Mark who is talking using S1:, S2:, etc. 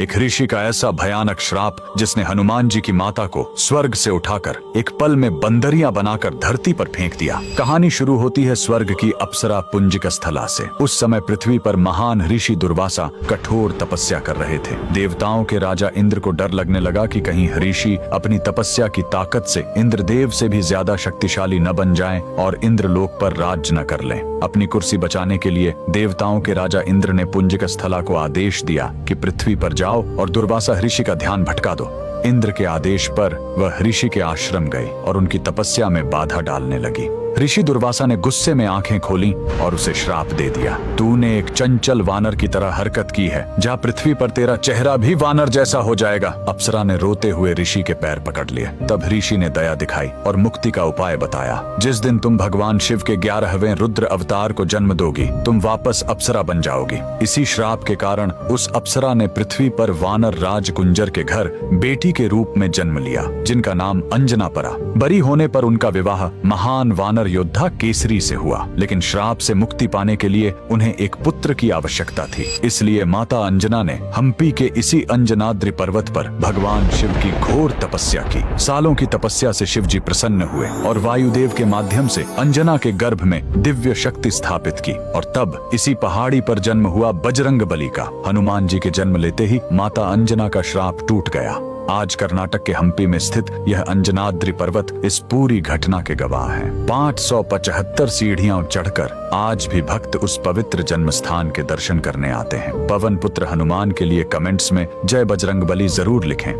S1: एक ऋषि का ऐसा भयानक श्राप जिसने हनुमान जी की माता को स्वर्ग से उठाकर एक पल में बंदरिया बनाकर धरती पर फेंक दिया। कहानी शुरू होती है स्वर्ग की अप्सरा पुंजिक स्थला से। उस समय पृथ्वी पर महान ऋषि दुर्वासा कठोर तपस्या कर रहे थे। देवताओं के राजा इंद्र को डर लगने लगा कि कहीं ऋषि अपनी तपस्या की ताकत से इंद्रदेव से भी ज्यादा शक्तिशाली न बन जाएं और इंद्रलोक पर राज न कर लें। अपनी कुर्सी बचाने के लिए देवताओं के राजा इंद्र ने पुंजिक स्थला को आदेश दिया कि पृथ्वी पर जाओ और दुर्वासा ऋषि का ध्यान भटका दो। इंद्र के आदेश पर वह ऋषि के आश्रम गए और उनकी तपस्या में बाधा डालने लगी। ऋषि दुर्वासा ने गुस्से में आंखें खोली और उसे श्राप दे दिया। तूने एक चंचल वानर की तरह हरकत की है, जा पृथ्वी पर तेरा चेहरा भी वानर जैसा हो जाएगा। अप्सरा ने रोते हुए ऋषि के पैर पकड़ लिए। तब ऋषि ने दया दिखाई और मुक्ति का उपाय बताया। जिस दिन तुम भगवान शिव के 11वें रुद्र अवतार को जन्म दोगी, तुम वापस अप्सरा बन जाओगी। इसी श्राप के कारण उस अप्सरा ने पृथ्वी पर वानर राज कुंजर के घर बेटी के रूप में जन्म लिया, जिनका नाम अंजना पड़ा। बड़ी होने पर उनका विवाह महान वानर योद्धा केसरी से हुआ, लेकिन श्राप से मुक्ति पाने के लिए उन्हें एक पुत्र की आवश्यकता थी। इसलिए माता अंजना ने हम्पी के इसी अंजनाद्रि पर्वत पर भगवान शिव की घोर तपस्या की। सालों की तपस्या से शिव जी प्रसन्न हुए और वायुदेव के माध्यम से अंजना के गर्भ में दिव्य शक्ति स्थापित की। और तब इसी पहाड़ी पर जन्म हुआ बजरंग बली का। हनुमान जी के जन्म लेते ही माता अंजना का श्राप टूट गया। आज कर्नाटक के हम्पी में स्थित यह अंजनाद्रि पर्वत इस पूरी घटना के गवाह है। 575 सीढ़ियां चढ़कर आज भी भक्त उस पवित्र जन्म स्थान के दर्शन करने आते हैं। पवन पुत्र हनुमान के लिए कमेंट्स में जय बजरंगबली जरूर लिखें।